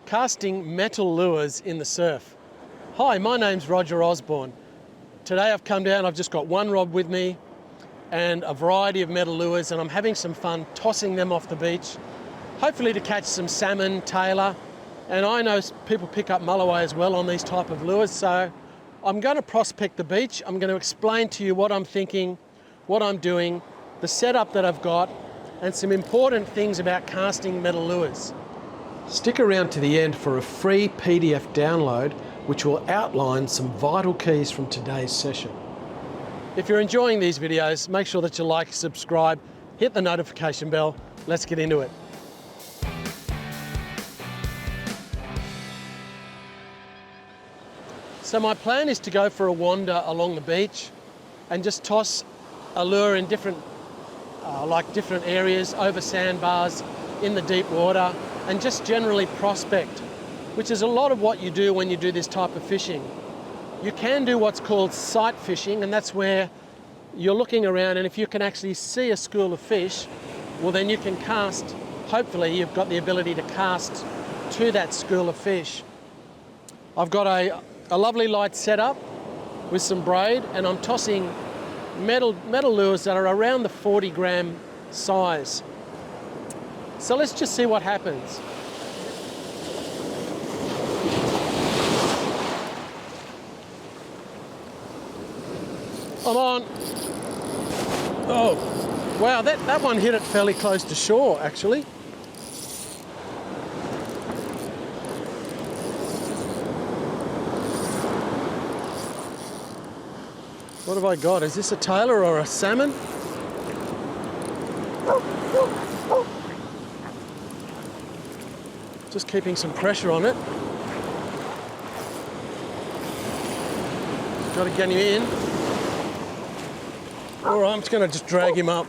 casting metal lures in the surf. Hi, my name's Roger Osborne. Today I've come down, I've just got one rod with me and a variety of metal lures, and I'm having some fun tossing them off the beach, hopefully to catch some salmon, tailor, and I know people pick up mulloway as well on these type of lures, so I'm going to prospect the beach. I'm going to explain to you what I'm thinking, what I'm doing, the setup that I've got, and some important things about casting metal lures. Stick around to the end for a free PDF download which will outline some vital keys from today's session. If you're enjoying these videos, make sure that you like, subscribe, hit the notification bell. Let's get into it. So my plan is to go for a wander along the beach and just toss a lure in different areas, over sandbars, in the deep water, and just generally prospect, which is a lot of what you do when you do this type of fishing. You can do what's called sight fishing, and that's where you're looking around, and if you can actually see a school of fish, well then you can cast, hopefully you've got the ability to cast to that school of fish. I've got a lovely light setup with some braid, and I'm tossing metal lures that are around the 40 gram size. So let's just see what happens. I'm on. Oh, wow, that one hit it fairly close to shore, actually. What have I got? Is this a tailor or a salmon? Just keeping some pressure on it. Got to get him in. All right, I'm just going to just drag him up.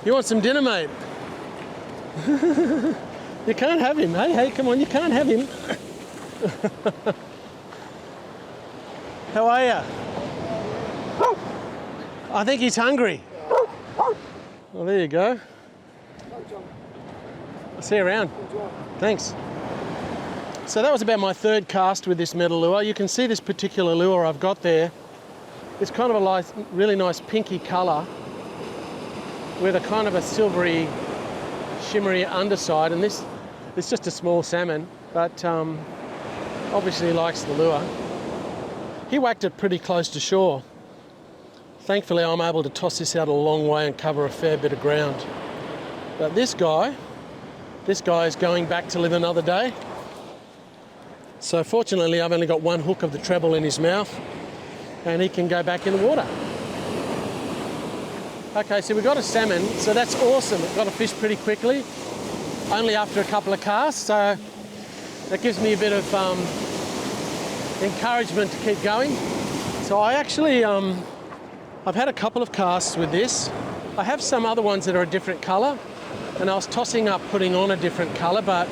You want some dinner, mate? You can't have him. Hey, come on, you can't have him. How are you? I think he's hungry. Well, there you go. I'll see you around. Thanks. So that was about my third cast with this metal lure. You can see this particular lure I've got there. It's kind of a really nice pinky colour with a kind of a silvery, shimmery underside. And this is just a small salmon, but obviously he likes the lure. He whacked it pretty close to shore. Thankfully, I'm able to toss this out a long way and cover a fair bit of ground. But this guy is going back to live another day. So fortunately, I've only got one hook of the treble in his mouth, and he can go back in the water. Okay, so we've got a salmon, so that's awesome. It got a fish pretty quickly, only after a couple of casts, so that gives me a bit of encouragement to keep going. So I actually, I've had a couple of casts with this. I have some other ones that are a different colour, and I was tossing up putting on a different colour, but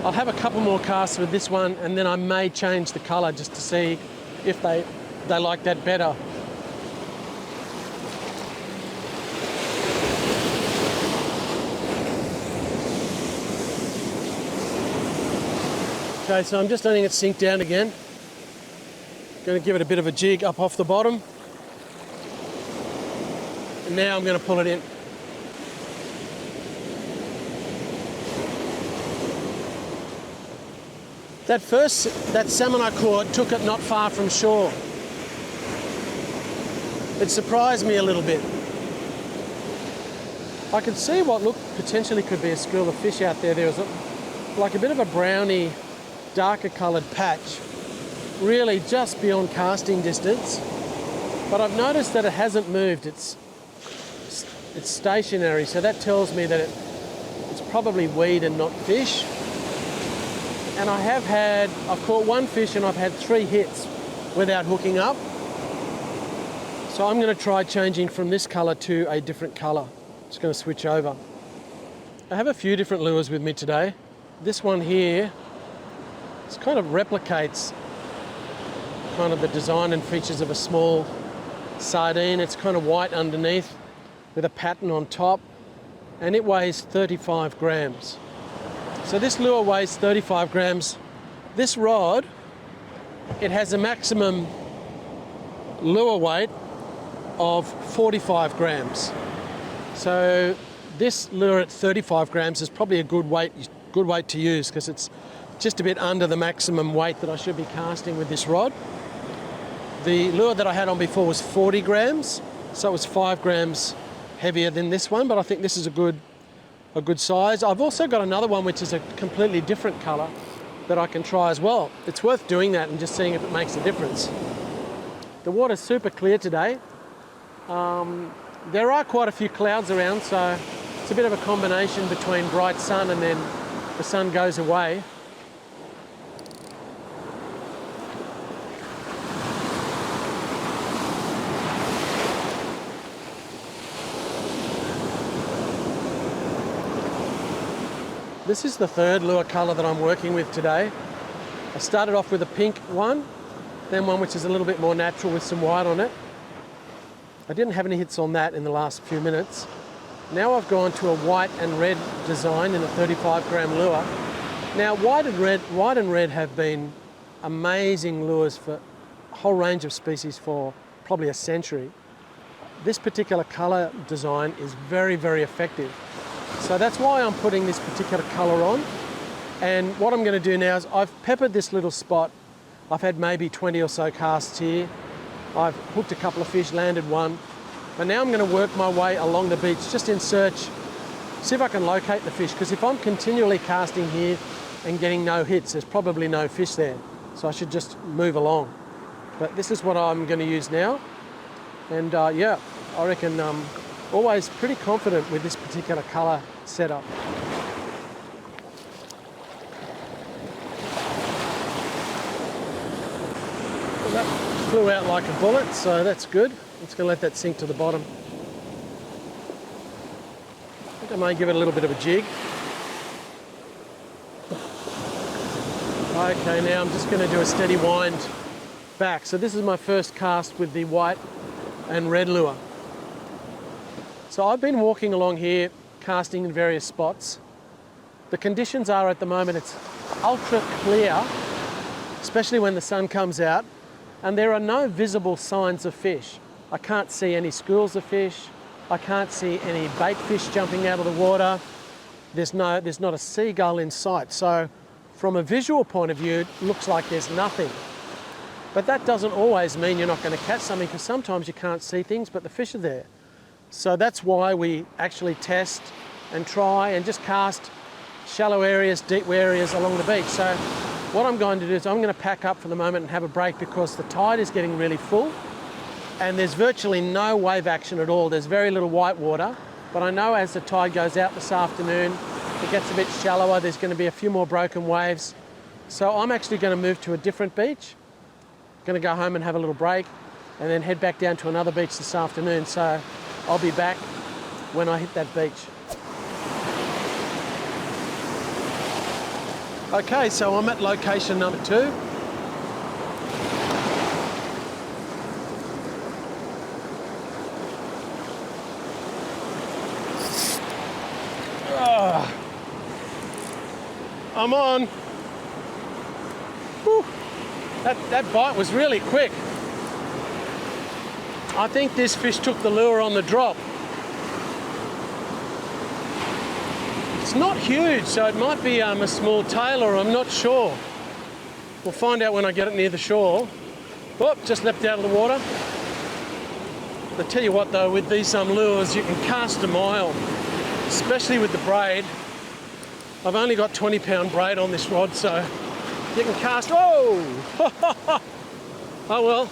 I'll have a couple more casts with this one, and then I may change the colour just to see if they like that better. Okay, so I'm just letting it sink down again. Going to give it a bit of a jig up off the bottom. And now I'm going to pull it in. That salmon I caught took it not far from shore. It surprised me a little bit. I could see what potentially could be a school of fish out there. There was like a bit of a browny, darker coloured patch, really just beyond casting distance. But I've noticed that it hasn't moved. It's stationary, so that tells me that it's probably weed and not fish. And I've caught one fish and I've had 3 hits without hooking up. So I'm going to try changing from this colour to a different colour. Just going to switch over. I have a few different lures with me today. This one here, it kind of replicates kind of the design and features of a small sardine. It's kind of white underneath with a pattern on top, and it weighs 35 grams. So this lure weighs 35 grams. This rod, it has a maximum lure weight of 45 grams. So this lure at 35 grams is probably a good weight to use, because it's just a bit under the maximum weight that I should be casting with this rod. The lure that I had on before was 40 grams, so it was 5 grams heavier than this one, but I think this is a good size. I've also got another one which is a completely different colour that I can try as well. It's worth doing that and just seeing if it makes a difference. The water's super clear today. There are quite a few clouds around, so it's a bit of a combination between bright sun and then the sun goes away. This is the third lure colour that I'm working with today. I started off with a pink one, then one which is a little bit more natural with some white on it. I didn't have any hits on that in the last few minutes. Now I've gone to a white and red design in a 35 gram lure. Now white and red have been amazing lures for a whole range of species for probably a century. This particular colour design is very, very effective. So that's why I'm putting this particular colour on. And what I'm going to do now is I've peppered this little spot. I've had maybe 20 or so casts here. I've hooked a couple of fish, landed one. But now I'm going to work my way along the beach just in search, see if I can locate the fish, because if I'm continually casting here and getting no hits, there's probably no fish there. So I should just move along. But this is what I'm going to use now. And yeah, I reckon always pretty confident with this particular colour setup. Well, that flew out like a bullet, so that's good. I'm just going to let that sink to the bottom. I think I may give it a little bit of a jig. Okay, now I'm just going to do a steady wind back. So this is my first cast with the white and red lure. So I've been walking along here, casting in various spots. The conditions are at the moment, it's ultra clear, especially when the sun comes out, and there are no visible signs of fish. I can't see any schools of fish. I can't see any bait fish jumping out of the water. There's not a seagull in sight. So from a visual point of view, it looks like there's nothing. But that doesn't always mean you're not going to catch something, because sometimes you can't see things, but the fish are there. So that's why we actually test and try and just cast shallow areas, deep areas along the beach. So what I'm going to do is I'm going to pack up for the moment and have a break, because the tide is getting really full and there's virtually no wave action at all. There's very little white water, but I know as the tide goes out this afternoon, it gets a bit shallower. There's going to be a few more broken waves. So I'm actually going to move to a different beach. I'm going to go home and have a little break and then head back down to another beach this afternoon. So I'll be back when I hit that beach. Okay, so I'm at location number 2. I'm on. Whew. That bite was really quick. I think this fish took the lure on the drop. It's not huge, so it might be a small tailer, I'm not sure. We'll find out when I get it near the shore. Oh, just leapt out of the water. I tell you what though, with these lures, you can cast a mile, especially with the braid. I've only got 20-pound braid on this rod, so you can cast, oh! Oh well,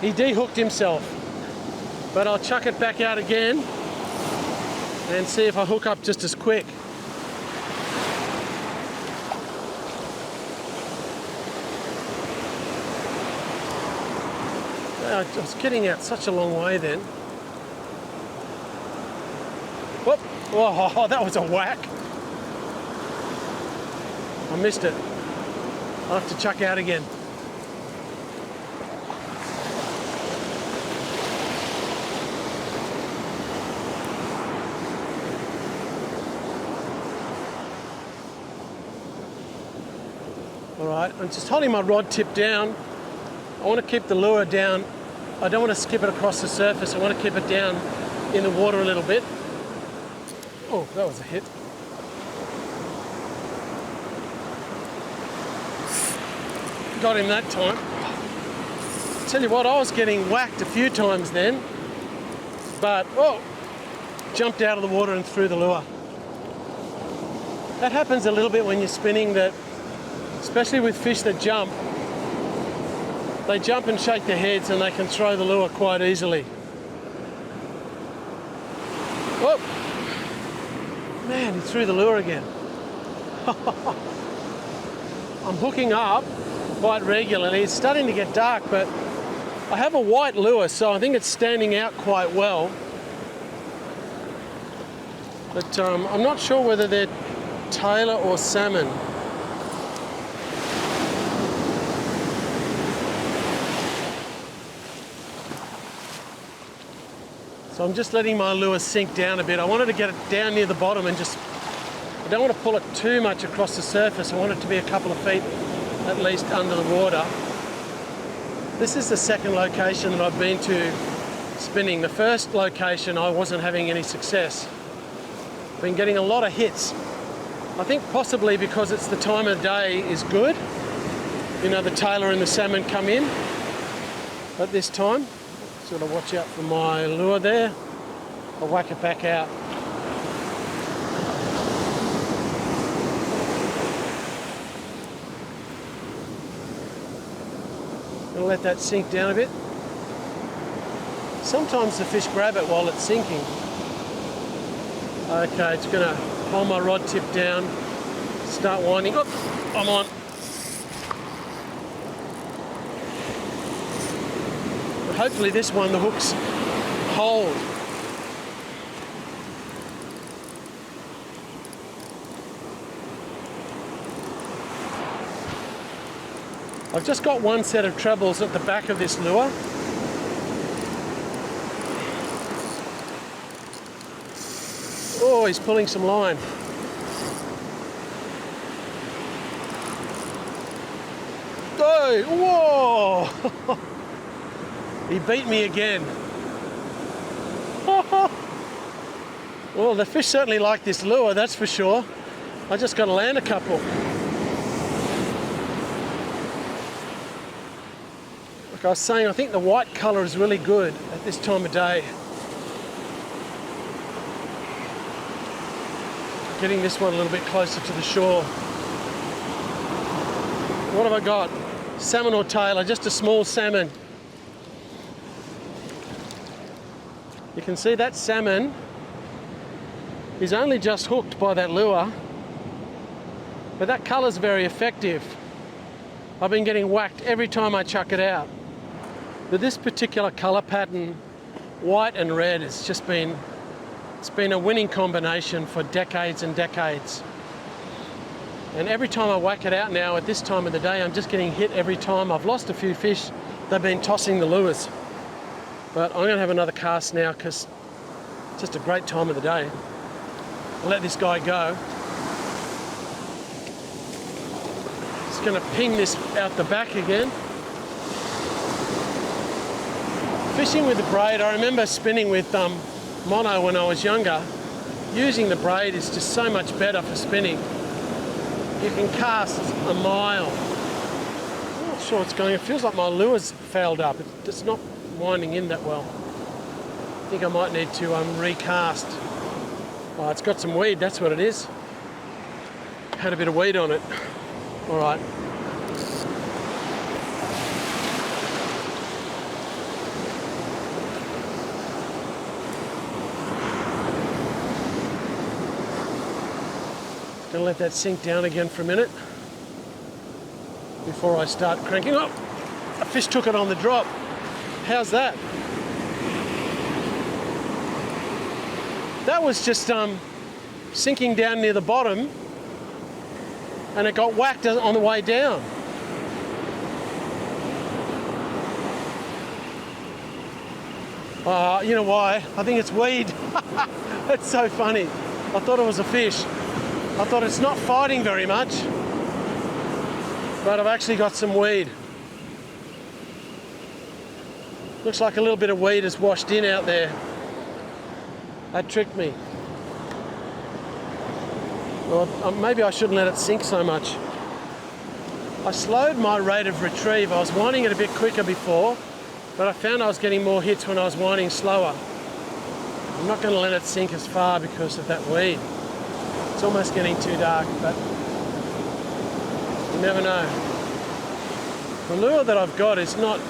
he de-hooked himself. But I'll chuck it back out again and see if I hook up just as quick. I was getting out such a long way then. Whoop! Oh, that was a whack. I missed it. I'll have to chuck out again. All right, I'm just holding my rod tip down. I want to keep the lure down. I don't want to skip it across the surface. I want to keep it down in the water a little bit. Oh, that was a hit. Got him that time. Tell you what, I was getting whacked a few times then, but jumped out of the water and threw the lure. That happens a little bit when you're spinning, that, especially with fish that jump, they jump and shake their heads and they can throw the lure quite easily. Oh, man, he threw the lure again. I'm hooking up quite regularly. It's starting to get dark, but I have a white lure, so I think it's standing out quite well. But I'm not sure whether they're tailor or salmon. So I'm just letting my lure sink down a bit. I wanted to get it down near the bottom and just, I don't want to pull it too much across the surface. I want it to be a couple of feet at least under the water. This is the second location that I've been to spinning. The first location I wasn't having any success. I've been getting a lot of hits. I think possibly because it's the time of day is good. You know, the tailor and the salmon come in at this time. Just gotta watch out for my lure there. I'll whack it back out. Gonna let that sink down a bit. Sometimes the fish grab it while it's sinking. Okay, it's gonna hold my rod tip down, start winding. Oh, I'm on. But hopefully this one, the hooks hold. I've just got one set of trebles at the back of this lure. Oh, he's pulling some line. Oh, whoa! He beat me again. Well, the fish certainly like this lure, that's for sure. I just got to land a couple. Like I was saying, I think the white colour is really good at this time of day. Getting this one a little bit closer to the shore. What have I got? Salmon or tailor, just a small salmon. You can see that salmon is only just hooked by that lure, but that colour's very effective. I've been getting whacked every time I chuck it out. But this particular colour pattern, white and red, it's been a winning combination for decades and decades. And every time I whack it out now at this time of the day, I'm just getting hit every time. I've lost a few fish. They've been tossing the lures. But I'm going to have another cast now because it's just a great time of the day. I'll let this guy go. Just going to ping this out the back again. Fishing with the braid, I remember spinning with mono when I was younger. Using the braid is just so much better for spinning. You can cast a mile. I'm not sure what's going on. It feels like my lure's fouled up. It's not winding in that well. I think I might need to recast. Oh, it's got some weed, that's what it is. Had a bit of weed on it. All right. Gonna let that sink down again for a minute before I start cranking. Oh, a fish took it on the drop. How's that? That was just sinking down near the bottom and it got whacked on the way down. You know why? I think it's weed. That's so funny. I thought it was a fish. I thought it's not fighting very much. but I've actually got some weed. Looks like a little bit of weed has washed in out there. That tricked me. Well, maybe I shouldn't let it sink so much. I slowed my rate of retrieve. I was winding it a bit quicker before, but I found I was getting more hits when I was winding slower. I'm not going to let it sink as far because of that weed. It's almost getting too dark, but you never know. The lure that I've got is not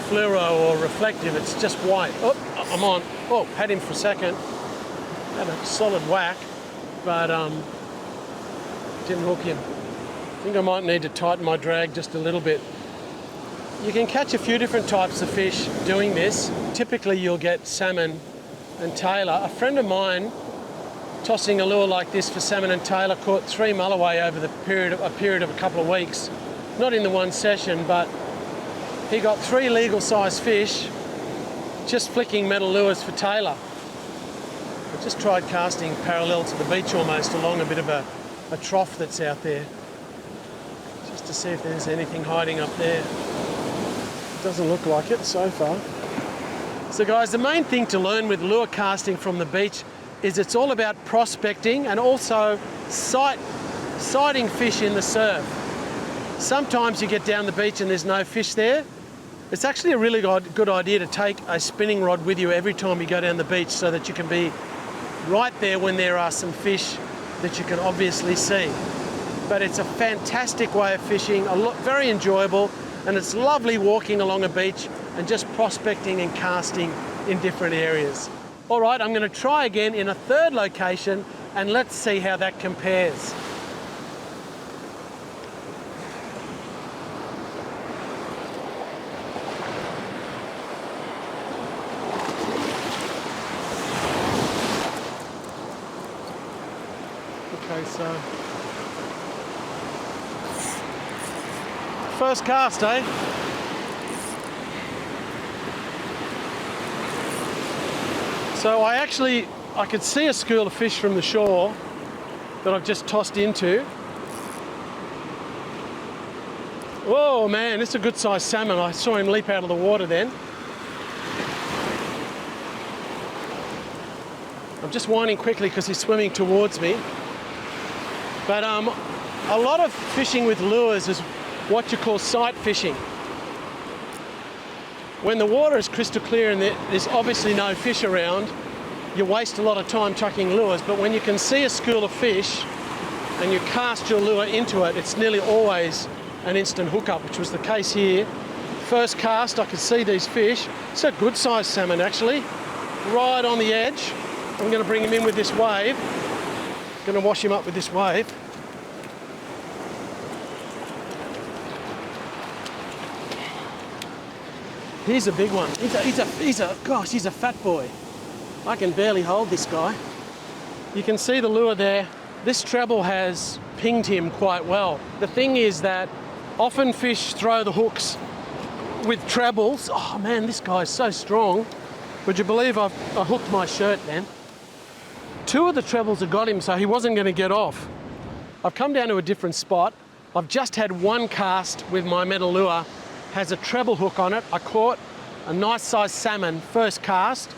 fluoro or reflective, it's just white. Oh, I'm on. Oh, had him for a second. Had a solid whack, but didn't hook him. I think I might need to tighten my drag just a little bit. You can catch a few different types of fish doing this. Typically you'll get salmon and tailor. A friend of mine tossing a lure like this for salmon and tailor caught 3 mulloway over the period of a couple of weeks. Not in the one session, but he got 3 legal sized fish just flicking metal lures for tailor. I just tried casting parallel to the beach almost along a bit of a trough that's out there, just to see if there's anything hiding up there. It doesn't look like it so far. So guys, the main thing to learn with lure casting from the beach is it's all about prospecting and also sighting fish in the surf. Sometimes you get down the beach and there's no fish there. It's actually a really good idea to take a spinning rod with you every time you go down the beach so that you can be right there when there are some fish that you can obviously see. But it's a fantastic way of fishing, very enjoyable, and it's lovely walking along a beach and just prospecting and casting in different areas. All right, I'm going to try again in a third location and let's see how that compares. Okay, so first cast, eh? So I could see a school of fish from the shore that I've just tossed into. Whoa, man, this is a good sized salmon. I saw him leap out of the water then. I'm just winding quickly because he's swimming towards me. But a lot of fishing with lures is what you call sight fishing. When the water is crystal clear and there's obviously no fish around, you waste a lot of time chucking lures. But when you can see a school of fish and you cast your lure into it, it's nearly always an instant hookup, which was the case here. First cast, I could see these fish. It's a good sized salmon actually, right on the edge. I'm going to bring him in with this wave. Going to wash him up with this wave. He's a big one. He's a fat boy. I can barely hold this guy. You can see the lure there. This treble has pinged him quite well. The thing is that often fish throw the hooks with trebles. Oh man, this guy's so strong. Would you believe I hooked my shirt then? 2 of the trebles have got him, so he wasn't going to get off. I've come down to a different spot. I've just had one cast with my metal lure. Has a treble hook on it. I caught a nice sized salmon first cast,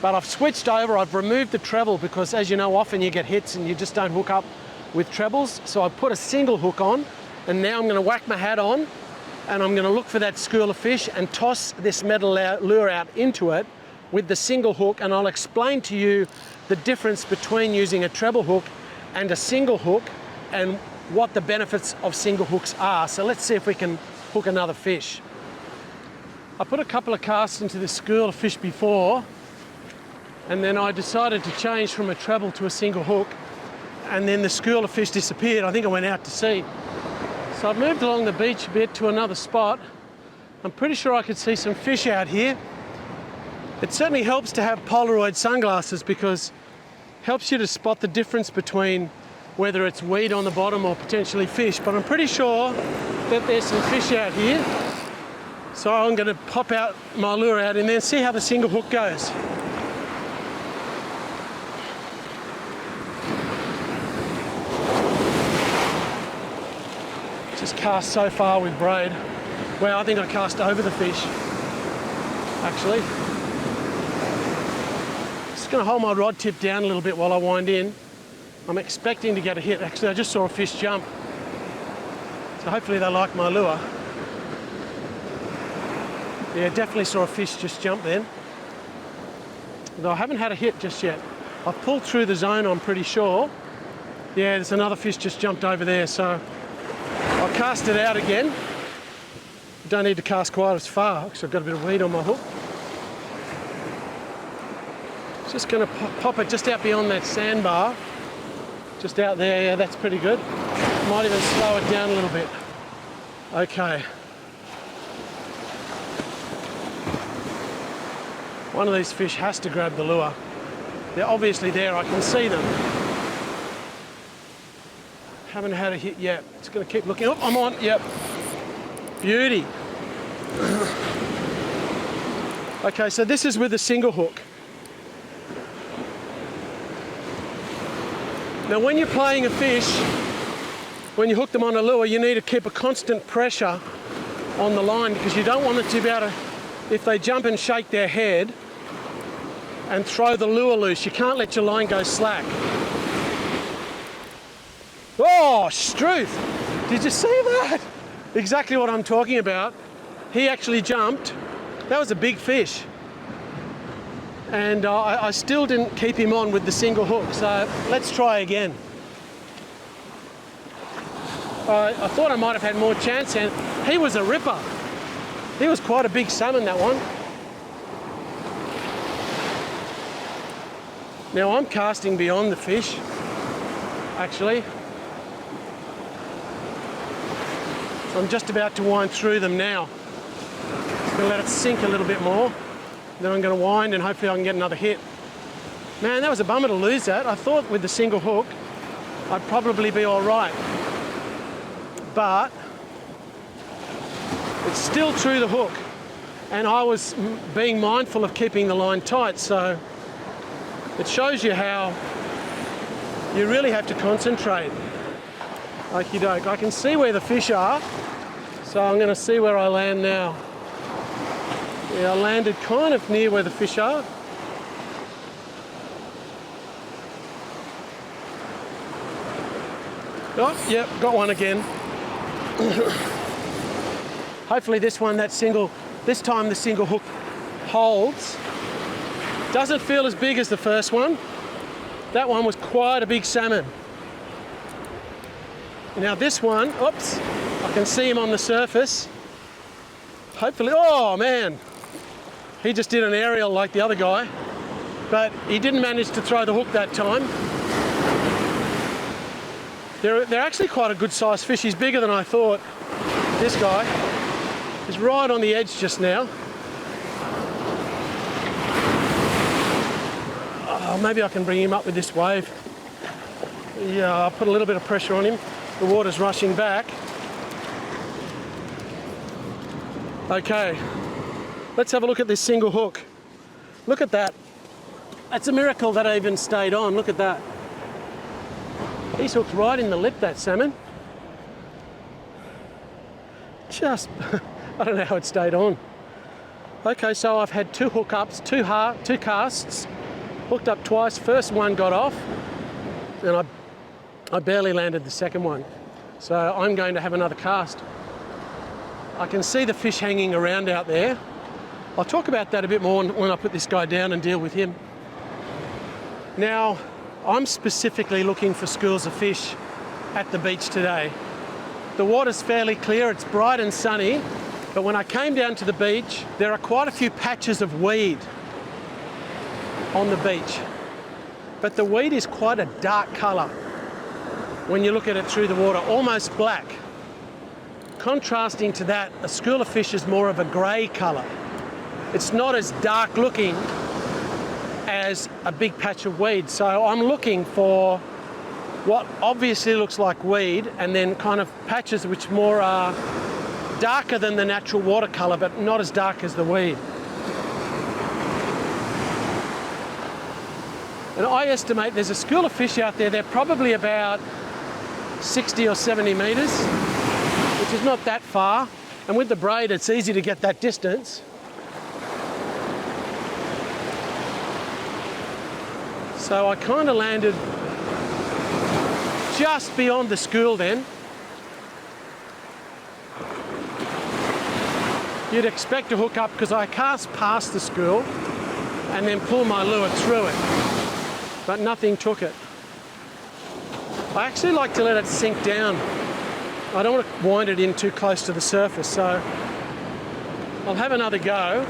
but I've switched over. I've removed the treble because, as you know, often you get hits and you just don't hook up with trebles. So I put a single hook on, and now I'm going to whack my hat on and I'm going to look for that school of fish and toss this metal lure out into it with the single hook, and I'll explain to you the difference between using a treble hook and a single hook and what the benefits of single hooks are. So let's see if we can hook another fish. I put a couple of casts into this school of fish before, and then I decided to change from a treble to a single hook, and then the school of fish disappeared. I think I went out to sea. So I've moved along the beach a bit to another spot. I'm pretty sure I could see some fish out here. It certainly helps to have Polaroid sunglasses because it helps you to spot the difference between whether it's weed on the bottom or potentially fish. But I'm pretty sure that there's some fish out here. So I'm going to pop out my lure out and then see how the single hook goes. Just cast so far with braid. Well, I think I cast over the fish, actually. Just going to hold my rod tip down a little bit while I wind in. I'm expecting to get a hit. Actually, I just saw a fish jump. So hopefully they like my lure. Yeah, definitely saw a fish just jump then. Though I haven't had a hit just yet. I've pulled through the zone, I'm pretty sure. Yeah, there's another fish just jumped over there, so I'll cast it out again. Don't need to cast quite as far because I've got a bit of weed on my hook. Just going to pop it just out beyond that sandbar. Just out there, yeah, that's pretty good. Might even slow it down a little bit. Okay. One of these fish has to grab the lure. They're obviously there, I can see them. Haven't had a hit yet. It's going to keep looking. Oh, I'm on, yep. Beauty. Okay, so this is with a single hook. Now when you're playing a fish, when you hook them on a lure, you need to keep a constant pressure on the line because you don't want it to be able to, if they jump and shake their head and throw the lure loose, you can't let your line go slack. Oh, Struth! Did you see that? Exactly what I'm talking about. He actually jumped. That was a big fish. And I still didn't keep him on with the single hook, so let's try again. I thought I might have had more chance, and he was a ripper. He was quite a big salmon, that one. Now I'm casting beyond the fish, actually. So I'm just about to wind through them now. I'm going to let it sink a little bit more. Then I'm going to wind and hopefully I can get another hit. Man, that was a bummer to lose that. I thought with the single hook I'd probably be all right. But it's still through the hook. And I was being mindful of keeping the line tight, so it shows you how you really have to concentrate. Okie doke. I can see where the fish are, so I'm going to see where I land now. Yeah, I landed kind of near where the fish are. Oh, yep, got one again. Hopefully this time the single hook holds. Doesn't feel as big as the first one. That one was quite a big salmon. Now this one, oops, I can see him on the surface. Hopefully, oh man, he just did an aerial like the other guy, but he didn't manage to throw the hook that time. They're actually quite a good sized fish. He's bigger than I thought. This guy is right on the edge just now. Oh, maybe I can bring him up with this wave. Yeah, I'll put a little bit of pressure on him. The water's rushing back. Okay, let's have a look at this single hook. Look at that. That's a miracle that I even stayed on. Look at that. He's hooked right in the lip, that salmon. Just, I don't know how it stayed on. Okay, so I've had two hookups, two casts, hooked up twice. First one got off, and I barely landed the second one. So I'm going to have another cast. I can see the fish hanging around out there. I'll talk about that a bit more when I put this guy down and deal with him. Now, I'm specifically looking for schools of fish at the beach today. The water's fairly clear, it's bright and sunny, but when I came down to the beach, there are quite a few patches of weed on the beach. But the weed is quite a dark colour when you look at it through the water, almost black. Contrasting to that, a school of fish is more of a grey colour. It's not as dark looking as a big patch of weed. So I'm looking for what obviously looks like weed and then kind of patches which more are darker than the natural water colour but not as dark as the weed. And I estimate there's a school of fish out there, they're probably about 60 or 70 metres. which is not that far. And with the braid, it's easy to get that distance. So I kind of landed just beyond the school then. You'd expect to hook up because I cast past the school and then pull my lure through it, but nothing took it. I actually like to let it sink down. I don't want to wind it in too close to the surface, so I'll have another go.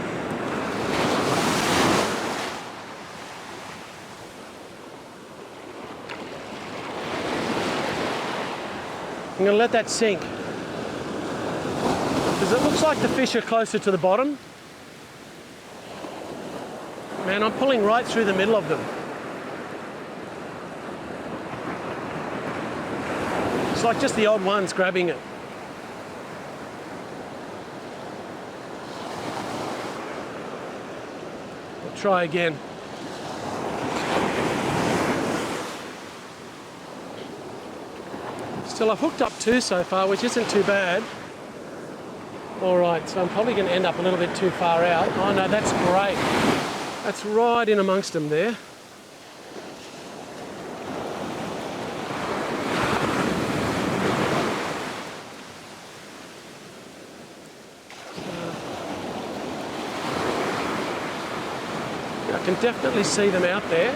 I'm going to let that sink, because it looks like the fish are closer to the bottom. Man, I'm pulling right through the middle of them. It's like just the odd ones grabbing it. I'll try again. Still, I've hooked up 2 so far, which isn't too bad. All right, so I'm probably going to end up a little bit too far out. Oh no, that's great. That's right in amongst them there. I can definitely see them out there,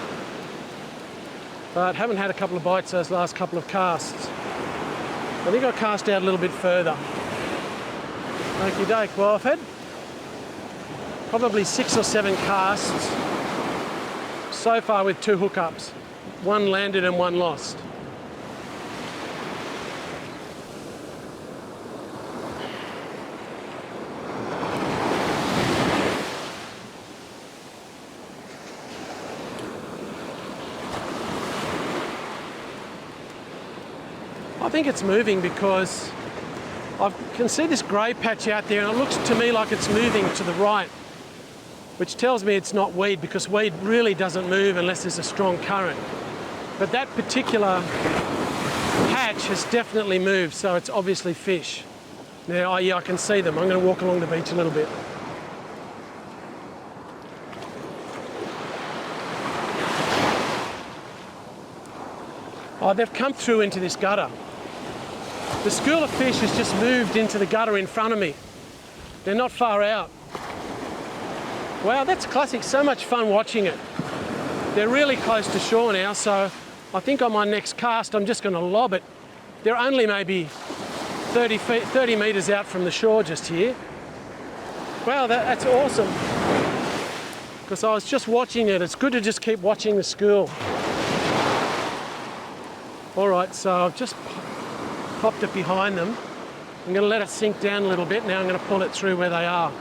but haven't had a couple of bites those last couple of casts. I think I'll cast out a little bit further. Okie doke. Well, I've had probably 6 or 7 casts so far with 2 hookups. 1 landed and 1 lost. I think it's moving because I can see this grey patch out there and it looks to me like it's moving to the right, which tells me it's not weed, because weed really doesn't move unless there's a strong current. But that particular patch has definitely moved, so it's obviously fish. Now, oh yeah, I can see them. I'm going to walk along the beach a little bit. Oh, they've come through into this gutter. The school of fish has just moved into the gutter in front of me. They're not far out. Wow, that's classic. So much fun watching it. They're really close to shore now, so I think on my next cast I'm just going to lob it. They're only maybe 30 metres out from the shore just here. Wow, that's awesome. Because I was just watching it. It's good to just keep watching the school. All right, so I've just popped it behind them. I'm going to let it sink down a little bit. Now I'm going to pull it through where they are.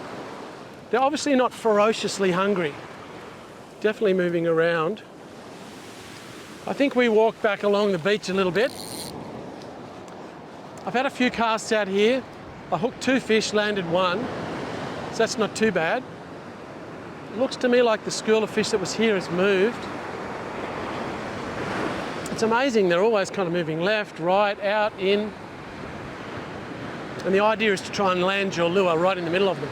They're obviously not ferociously hungry. Definitely moving around. I think we walked back along the beach a little bit. I've had a few casts out here. I hooked 2 fish, landed 1. So that's not too bad. It looks to me like the school of fish that was here has moved. It's amazing, they're always kind of moving left, right, out, in. And the idea is to try and land your lure right in the middle of them.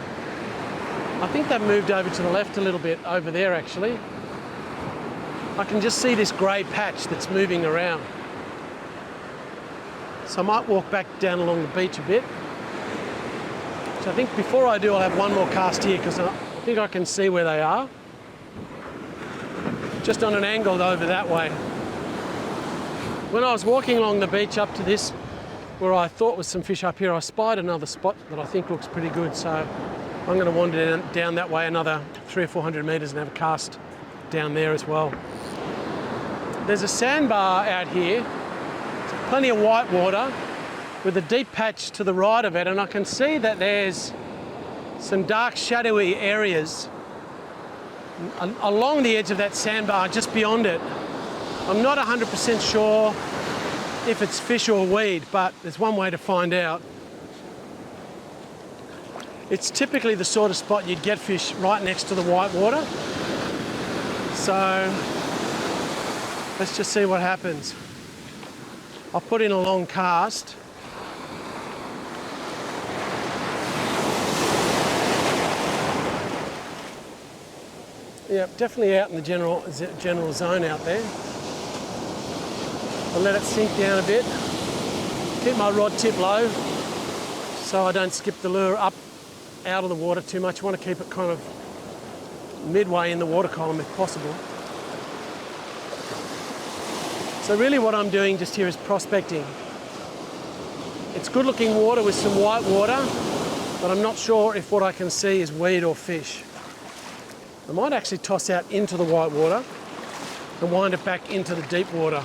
I think they've moved over to the left a little bit, over there actually. I can just see this grey patch that's moving around. So I might walk back down along the beach a bit. So I think before I do, I'll have 1 more cast here, because I think I can see where they are. Just on an angle over that way. When I was walking along the beach up to this, where I thought was some fish up here, I spied another spot that I think looks pretty good. So I'm going to wander down that way another 300 or 400 metres and have a cast down there as well. There's a sandbar out here, plenty of white water, with a deep patch to the right of it, and I can see that there's some dark shadowy areas along the edge of that sandbar, just beyond it. I'm not 100% sure if it's fish or weed, but there's one way to find out. It's typically the sort of spot you'd get fish right next to the white water. So let's just see what happens. I'll put in a long cast. Yeah, definitely out in the general zone out there. I'll let it sink down a bit. Keep my rod tip low so I don't skip the lure up out of the water too much. I want to keep it kind of midway in the water column if possible. So really what I'm doing just here is prospecting. It's good looking water with some white water, but I'm not sure if what I can see is weed or fish. I might actually toss out into the white water and wind it back into the deep water.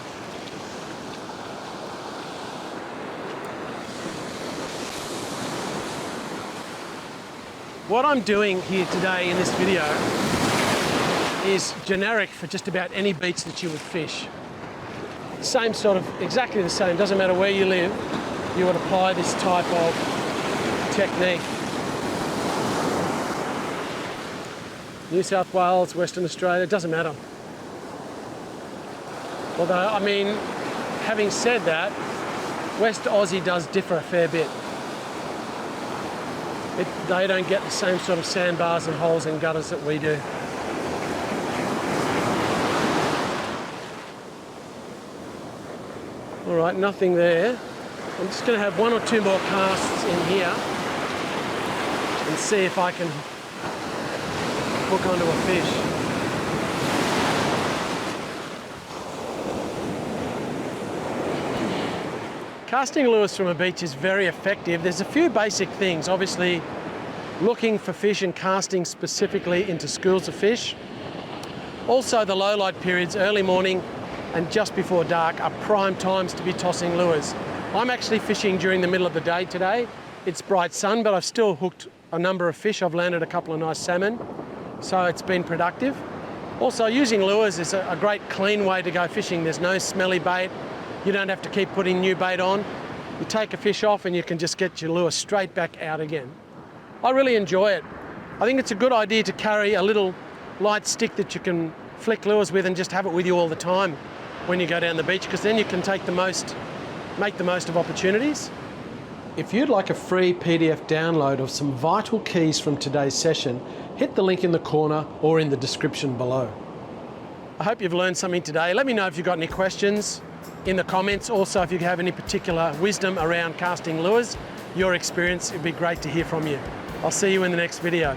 What I'm doing here today in this video is generic for just about any beach that you would fish. Same sort of, exactly the same, doesn't matter where you live, you would apply this type of technique. New South Wales, Western Australia, it doesn't matter. Although, I mean, having said that, West Aussie does differ a fair bit. They don't get the same sort of sandbars and holes and gutters that we do. All right, nothing there. I'm just going to have one or two more casts in here and see if I can hook onto a fish. Casting lures from a beach is very effective. There's a few basic things. Obviously, looking for fish and casting specifically into schools of fish. Also, the low light periods, early morning and just before dark, are prime times to be tossing lures. I'm actually fishing during the middle of the day today. It's bright sun, but I've still hooked a number of fish. I've landed a couple of nice salmon, so it's been productive. Also, using lures is a great clean way to go fishing. There's no smelly bait. You don't have to keep putting new bait on. You take a fish off and you can just get your lure straight back out again. I really enjoy it. I think it's a good idea to carry a little light stick that you can flick lures with and just have it with you all the time when you go down the beach, because then you can make the most of opportunities. If you'd like a free PDF download of some vital keys from today's session, hit the link in the corner or in the description below. I hope you've learned something today. Let me know if you've got any questions in the comments. Also, if you have any particular wisdom around casting lures, your experience, it'd be great to hear from you. I'll see you in the next video.